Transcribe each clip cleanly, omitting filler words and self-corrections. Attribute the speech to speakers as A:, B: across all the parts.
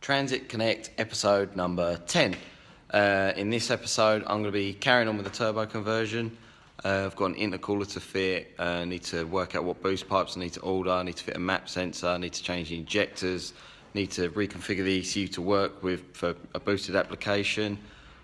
A: Transit Connect episode number 10. In this episode I'm going to be carrying on with the turbo conversion. I've got an intercooler to fit, I need to work out what boost pipes I need to order, I need to fit a map sensor, I need to change the injectors, need to reconfigure the ECU to work with for a boosted application.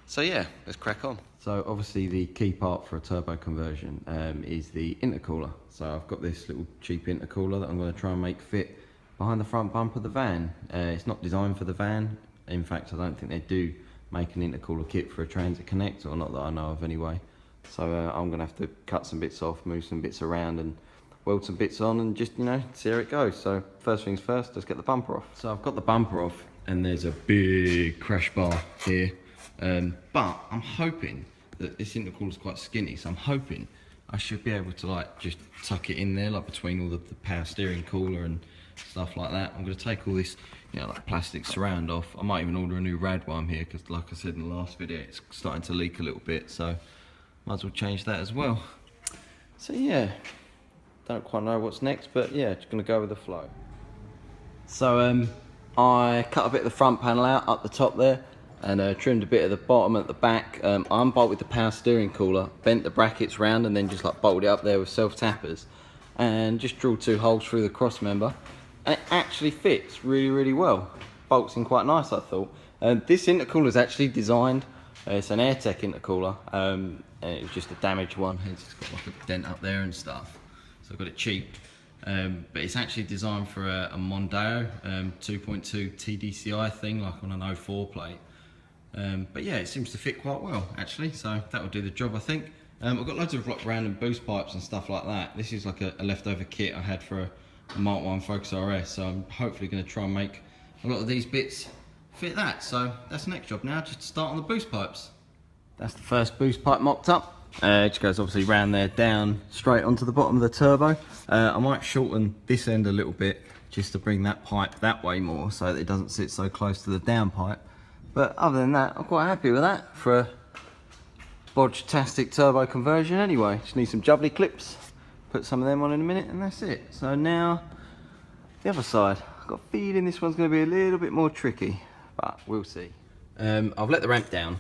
A: So yeah, let's crack on. So obviously the key part for a turbo conversion is the intercooler. So I've got this little cheap intercooler that I'm going to try and make fit behind the front bumper of the van. It's not designed for the van. In fact, I don't think they do make an intercooler kit for a Transit Connect, or not that I know of anyway. So I'm going to have to cut some bits off, move some bits around and weld some bits on and just, see how it goes. So first things first, let's get the bumper off. So I've got the bumper off and there's a big crash bar here. But I'm hoping that this intercooler is quite skinny, so I'm hoping I should be able to just tuck it in there, between all the power steering cooler and stuff like that. I'm going to take all this plastic surround off. I might even order a new rad while I'm here, because like I said in the last video, it's starting to leak a little bit, so might as well change that as well. So yeah, don't quite know what's next, but yeah, just going to go with the flow. So I cut a bit of the front panel out up the top there and trimmed a bit of the bottom at the back. I unbolted the power steering cooler, bent the brackets round and then just bolted it up there with self tappers and just drilled 2 holes through the cross member. And it actually fits really well. Bolts in quite nice, I thought. This intercooler is actually designed, it's an AirTech intercooler, and it was just a damaged one. It's got a dent up there and stuff, so I got it cheap. But it's actually designed for a Mondeo 2.2 TDCI thing, like on an 04 plate. But yeah, it seems to fit quite well actually, so that will do the job I think. I've got loads of random boost pipes and stuff like that. This is like a leftover kit I had for a Mark 1 Focus RS, so I'm hopefully going to try and make a lot of these bits fit that. So that's the next job now, just to start on the boost pipes. That's the first boost pipe mocked up. It just goes obviously round there, down straight onto the bottom of the turbo. I might shorten this end a little bit just to bring that pipe that way more so that it doesn't sit so close to the down pipe. But other than that, I'm quite happy with that for a Bodge-tastic turbo conversion anyway. Just need some jubbly clips, put some of them on in a minute and that's it. So now the other side. I've got a feeling this one's going to be a little bit more tricky, but we'll see. I've let the ramp down,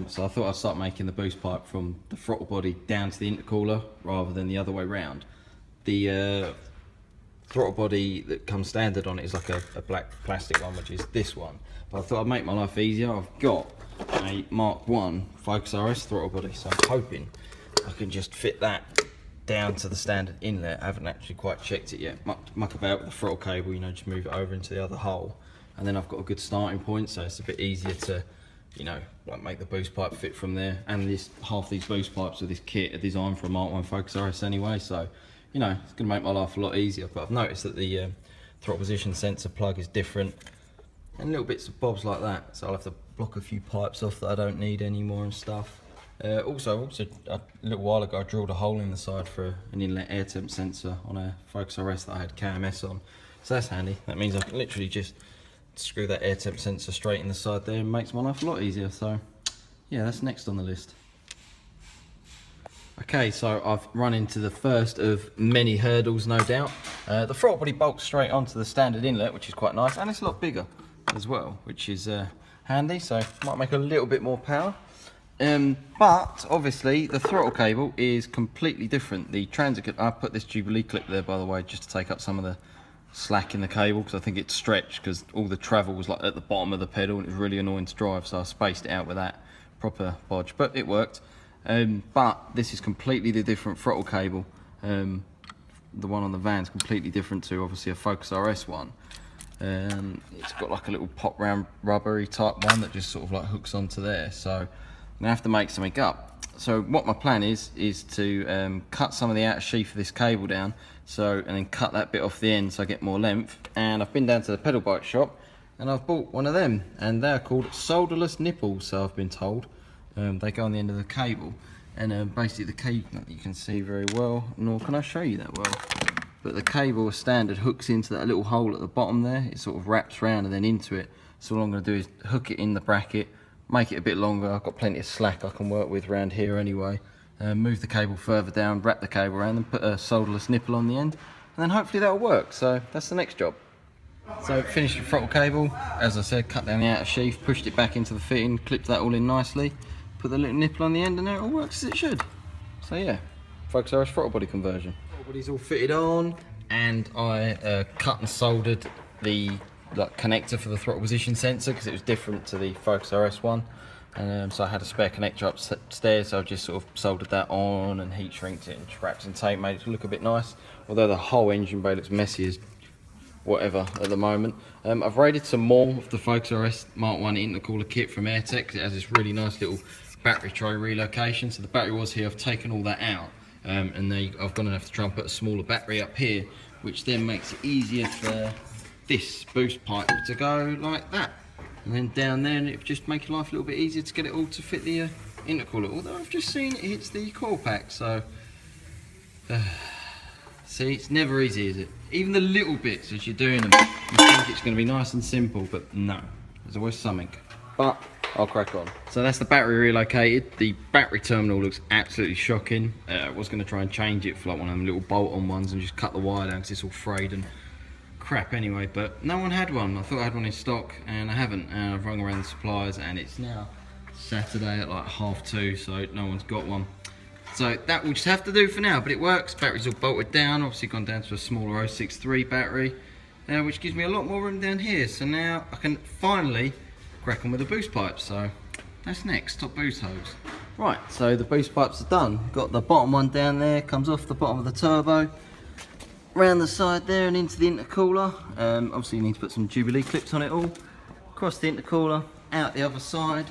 A: so I thought I'd start making the boost pipe from the throttle body down to the intercooler rather than the other way round. The throttle body that comes standard on it is like a black plastic one, which is this one. But I thought I'd make my life easier. I've got a Mark 1 Focus RS throttle body, so I'm hoping I can just fit that down to the standard inlet. I haven't actually quite checked it yet. Muck about with the throttle cable, just move it over into the other hole. And then I've got a good starting point, so it's a bit easier to, make the boost pipe fit from there. And half these boost pipes with this kit are designed for a Mark 1 Focus RS anyway, so, it's going to make my life a lot easier. But I've noticed that the throttle position sensor plug is different, and little bits of bobs like that. So I'll have to block a few pipes off that I don't need anymore and stuff. Also, a little while ago I drilled a hole in the side for an inlet air temp sensor on a Focus RS that I had KMS on. So that's handy. That means I can literally just screw that air temp sensor straight in the side there and makes my life a lot easier. So yeah, that's next on the list. Okay, so I've run into the first of many hurdles, no doubt. The throttle body bolts straight onto the standard inlet, which is quite nice, and it's a lot bigger as well, which is handy, so might make a little bit more power. But obviously the throttle cable is completely different. The Transit, I put this Jubilee clip there by the way, just to take up some of the slack in the cable, because I think it's stretched because all the travel was at the bottom of the pedal and it was really annoying to drive, so I spaced it out with that proper bodge, but it worked. But this is completely the different throttle cable. The one on the van is completely different to obviously a Focus RS one. It's got like a little pop round rubbery type one that just sort of hooks onto there, so I'm gonna have to make something up. So what my plan is to cut some of the outer sheath of this cable down, and then cut that bit off the end so I get more length. And I've been down to the pedal bike shop and I've bought one of them, and they're called solderless nipples, so I've been told. They go on the end of the cable, and basically the cable, you can see very well, nor can I show you that well, but the cable standard hooks into that little hole at the bottom there. It sort of wraps round and then into it. So all I'm going to do is hook it in the bracket, make it a bit longer. I've got plenty of slack I can work with around here anyway. Move the cable further down, wrap the cable around and put a solderless nipple on the end, and then hopefully that'll work. So that's the next job. So finished the throttle cable, as I said, cut down the outer sheath, pushed it back into the fitting, clipped that all in nicely, put the little nipple on the end, and now it all works as it should. So yeah, Focus RS throttle body conversion. Throttle body's all fitted on, and I cut and soldered the connector for the throttle position sensor because it was different to the Focus RS one. So I had a spare connector upstairs, so I just sort of soldered that on and heat shrinked it and wrapped some tape, made it look a bit nice. Although the whole engine bay looks messy as whatever at the moment. I've raided some more of the Focus RS Mark 1 intercooler kit from Airtech. It has this really nice little battery tray relocation. So the battery was here, I've taken all that out, and then I've gone enough to try and put a smaller battery up here, which then makes it easier for this boost pipe to go like that. And then down there, and it just make your life a little bit easier to get it all to fit the intercooler. Although I've just seen it hits the coil pack, so see, it's never easy, is it? Even the little bits as you're doing them, you think it's going to be nice and simple, but no, there's always something. But I'll crack on. So that's the battery relocated. The battery terminal looks absolutely shocking. I was going to try and change it for like one of them little bolt-on ones and just cut the wire down because it's all frayed and crap anyway, but no one had one. I thought I had one in stock and I haven't, and I've rung around the suppliers, and it's now Saturday at like 2:30, so no one's got one. So that will just have to do for now, but it works. Battery's all bolted down, obviously gone down to a smaller 063 battery, which gives me a lot more room down here. So now I can finally crack on with the boost pipes. So that's next, top boost hose. Right, so the boost pipes are done. Got the bottom one down there, comes off the bottom of the turbo, around the side there and into the intercooler. Obviously you need to put some Jubilee clips on it all. Across the intercooler, out the other side,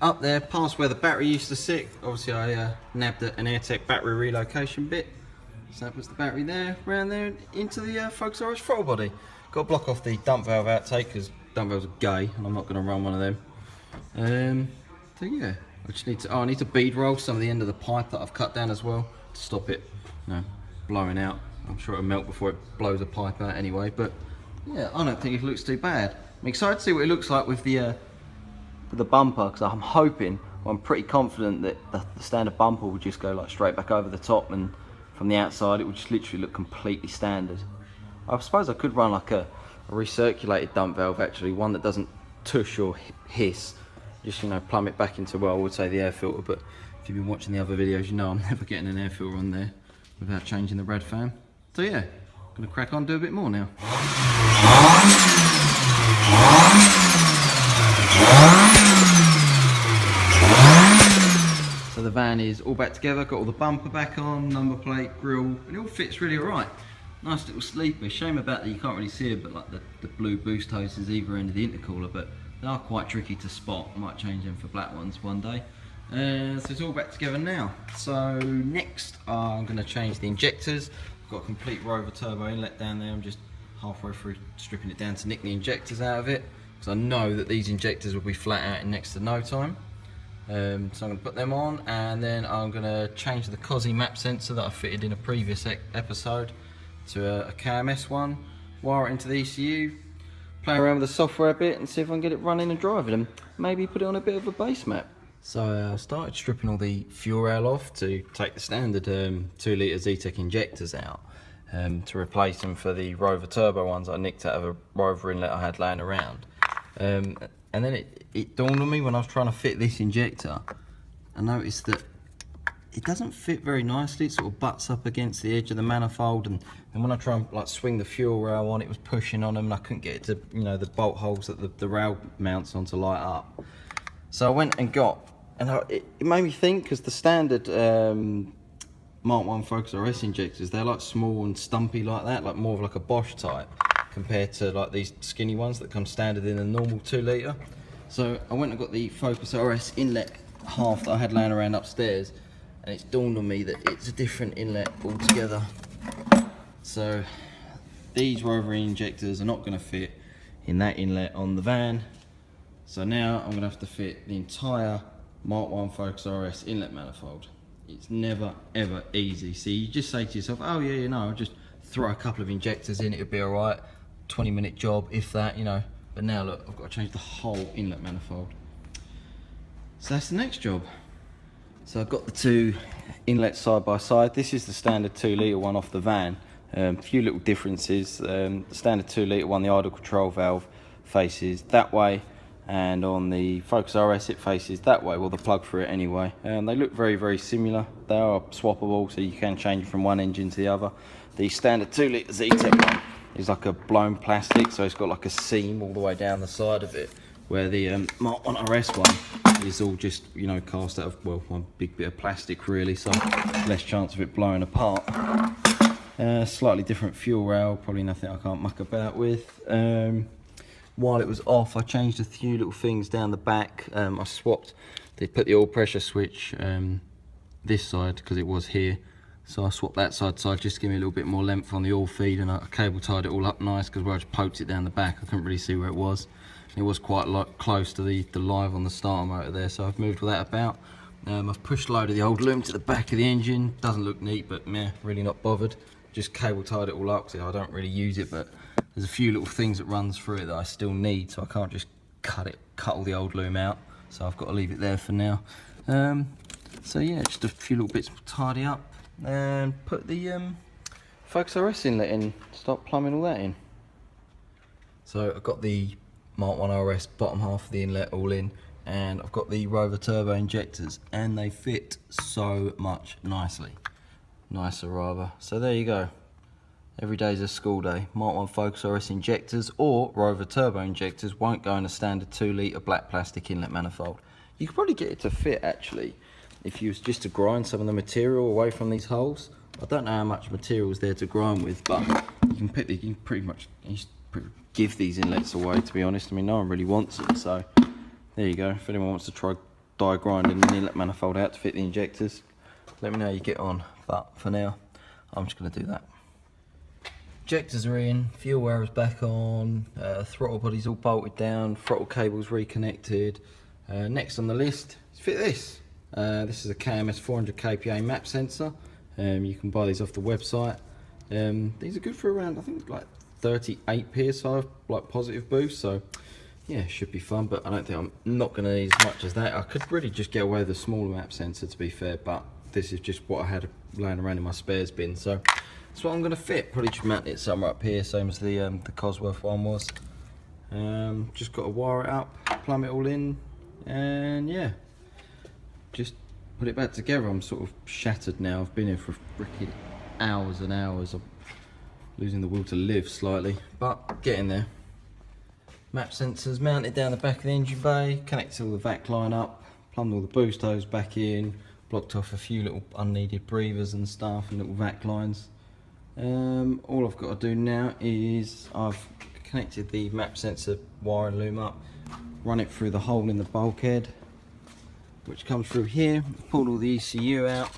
A: up there, past where the battery used to sit. Obviously I nabbed an Airtech battery relocation bit. So that puts the battery there, around there, into the Focus RS throttle body. Got to block off the dump valve outtake because dump valves are gay and I'm not going to run one of them. So yeah, I just need to, I need to bead roll some of the end of the pipe that I've cut down as well to stop it, blowing out. I'm sure it'll melt before it blows a pipe out anyway, but yeah, I don't think it looks too bad. I'm excited to see what it looks like with the bumper, because I'm hoping, well, I'm pretty confident that the standard bumper will just go like straight back over the top, and from the outside it will just literally look completely standard. I suppose I could run like a recirculated dump valve, actually, one that doesn't tush or hiss, just plumb it back into, well, I would say the air filter, but if you've been watching the other videos, you know I'm never getting an air filter on there without changing the rad fan. So yeah, I'm gonna crack on, do a bit more now. So the van is all back together, got all the bumper back on, number plate, grille, and it all fits really alright. Nice little sleeper. Shame about that you can't really see it, but like the blue boost hoses either end of the intercooler, but they are quite tricky to spot. I might change them for black ones one day. So it's all back together now. So next I'm going to change the injectors. I've got a complete Rover turbo inlet down there. I'm just halfway through stripping it down to nick the injectors out of it, because I know that these injectors will be flat out in next to no time. So I'm going to put them on, and then I'm going to change the COSI map sensor that I fitted in a previous episode to a KMS one, wire it into the ECU, play around with the software a bit and see if I can get it running and driving, and maybe put it on a bit of a base map. So I started stripping all the fuel rail off to take the standard 2 litre Zetec injectors out, to replace them for the Rover turbo ones I nicked out of a Rover inlet I had laying around. And then it dawned on me when I was trying to fit this injector, I noticed that it doesn't fit very nicely. It sort of butts up against the edge of the manifold, and when I try and like swing the fuel rail on, it was pushing on them and I couldn't get it to, the bolt holes that the rail mounts on to light up. So I went and got, and it made me think, because the standard Mark 1 Focus RS injectors, they're like small and stumpy like that, like more of like a Bosch type, compared to like these skinny ones that come standard in a normal 2 litre. So I went and got the Focus RS inlet half that I had laying around upstairs, and it's dawned on me that it's a different inlet altogether. So these Rover injectors are not going to fit in that inlet on the van. So now I'm going to have to fit the entire Mark 1 Focus RS inlet manifold. It's never ever easy. See, you just say to yourself, oh yeah, I'll just throw a couple of injectors in, it'll be alright. 20-minute job, if that, But now look, I've got to change the whole inlet manifold. So that's the next job. So I've got the 2 inlets side by side. This is the standard 2 litre one off the van. A few little differences. The standard 2 litre one, the idle control valve faces that way, and on the Focus RS it faces that way, well, the plug for it anyway. They look very, very similar. They are swappable, so you can change from one engine to the other. The standard 2 litre Zetec one is like a blown plastic, so it's got like a seam all the way down the side of it, where the Mark 1 RS one is all just, you know, cast out of, well, one big bit of plastic really, so less chance of it blowing apart. Slightly different fuel rail, probably nothing I can't muck about with. While it was off, I changed a few little things down the back. I swapped, they put the oil pressure switch this side because it was here, so I swapped that side just to give me a little bit more length on the oil feed, and I cable tied it all up nice, because where I just poked it down the back I couldn't really see where it was. It was quite close to the live on the starter motor there, so I've moved all that about. I've pushed a load of the old loom to the back of the engine. Doesn't look neat, but meh, really not bothered. Just cable tied it all up, so I don't really use it, but there's a few little things that runs through it that I still need, so I can't just cut all the old loom out, so I've got to leave it there for now. So yeah, just a few little bits to tidy up, and put the Focus RS inlet in, start plumbing all that in. So I've got the Mark 1 RS bottom half of the inlet all in, and I've got the Rover turbo injectors, and they fit so much nicer rather. So there you go. Every day's a school day. Mark 1 Focus RS injectors or Rover turbo injectors won't go in a standard 2 litre black plastic inlet manifold. You could probably get it to fit actually if you was just to grind some of the material away from these holes. I don't know how much material is there to grind with, but you can pretty much give these inlets away, to be honest. I mean, no one really wants them, so there you go. If anyone wants to try die grinding an inlet manifold out to fit the injectors, let me know how you get on. But for now, I'm just going to do that. Injectors are in, fuel wire is back on, throttle body's all bolted down, throttle cable's reconnected. Next on the list is fit this. This is a KMS 400 kPa map sensor. You can buy these off the website. These are good for around, I think, like 38 psi, like positive boost. So yeah, should be fun, but I don't think I'm not going to need as much as that. I could really just get away with a smaller map sensor, to be fair, but this is just what I had laying around in my spares bin, so that's what I'm going to fit. Probably just mount it somewhere up here, same as the Cosworth one was. Just got to wire it up, plumb it all in, and yeah, just put it back together. I'm sort of shattered now. I've been here for freaking hours and hours. I'm losing the will to live slightly, but getting there. Map sensors mounted down the back of the engine bay, connected all the vac line up, plumbed all the boost hose back in, blocked off a few little unneeded breathers and stuff and little vac lines. All I've got to do now is I've connected the map sensor wire and loom up, run it through the hole in the bulkhead, which comes through here. Pulled all the ECU out.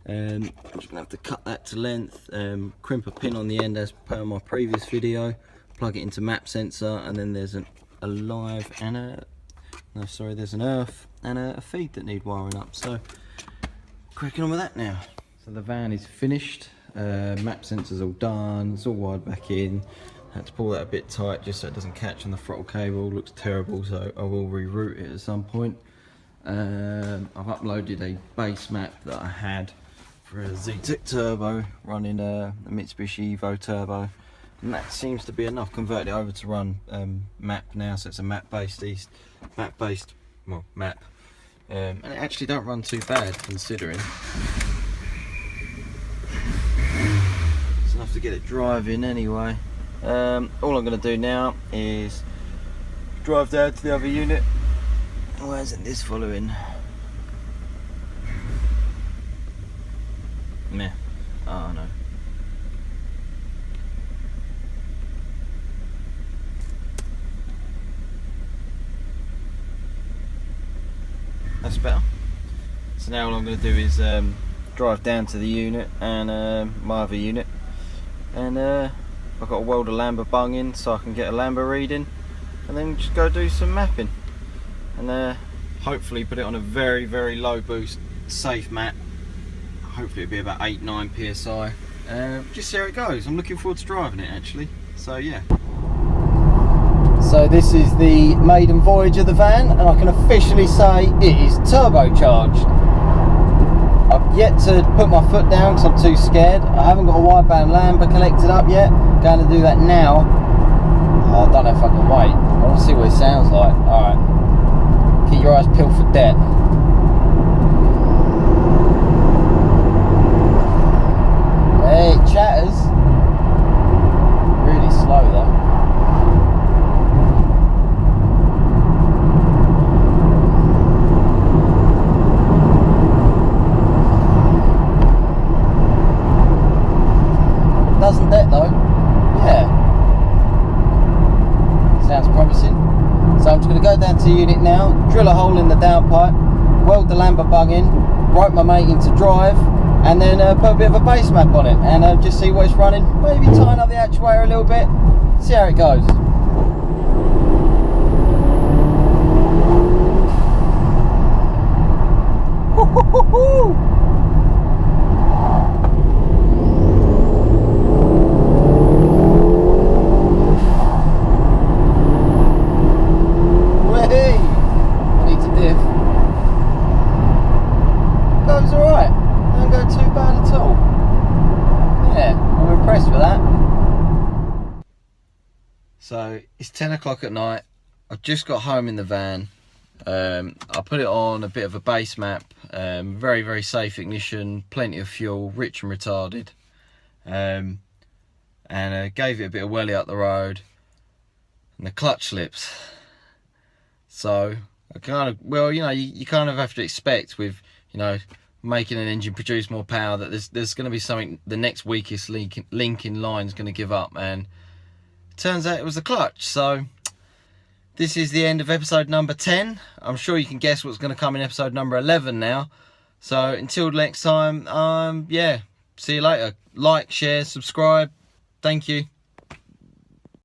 A: I'm just gonna have to cut that to length, crimp a pin on the end as per my previous video, plug it into map sensor, and then there's a live and there's an earth and a feed that need wiring up. So cracking on with that now. So the van is finished, map sensor's all done, it's all wired back in. Had to pull that a bit tight just so it doesn't catch on the throttle cable. Looks terrible, so I will reroute it at some point. I've uploaded a base map that I had for a Zetec turbo running a Mitsubishi Evo turbo, and that seems to be enough. Converted it over to run map now, so it's a map based map, and it actually don't run too bad considering. It's enough to get it driving anyway. All I'm going to do now is drive down to the other unit. Why isn't this following? Meh. Oh no. That's better. So now all I'm going to do is drive down to the unit and my other unit, and I've got to weld a lambda bung in so I can get a lambda reading, and then just go do some mapping, and hopefully put it on a very, very low boost safe map. Hopefully it'll be about 8-9 psi. Just see how it goes. I'm looking forward to driving it actually, so yeah. So this is the maiden voyage of the van, and I can officially say it is turbocharged.
B: I've yet to put my foot down because I'm too scared. I haven't got a wideband Lambda connected up yet. Going to do that now. Oh, I don't know if I can wait. I want to see what it sounds like. Alright. Keep your eyes peeled for debt. Hey, it chatters. Really slow though. Doesn't that though? Yeah. Sounds promising. So I'm just going to go down to the unit now, drill a hole in the downpipe, weld the Lambda bug in, rope my mate into drive, and then put a bit of a base map on it and just see what it's running. Maybe tighten up the actuator a little bit, see how it goes. Woo-hoo-hoo-hoo! Goes alright, don't go too bad at all. Yeah, I'm impressed with that. So it's 10 o'clock at night. I've just got home in the van. I put it on a bit of a base map, very, very safe ignition, plenty of fuel, rich and retarded, and gave it a bit of welly up the road, and the clutch slips. So I kind of, well, you know, you kind of have to expect with, you know, making an engine produce more power that there's going to be something, the next weakest link in line is going to give up, and it turns out it was the clutch. So this is the end of episode number 10. I'm sure you can guess what's going to come in episode number 11 now. So until next time, yeah, see you later. Like, share, subscribe. Thank you.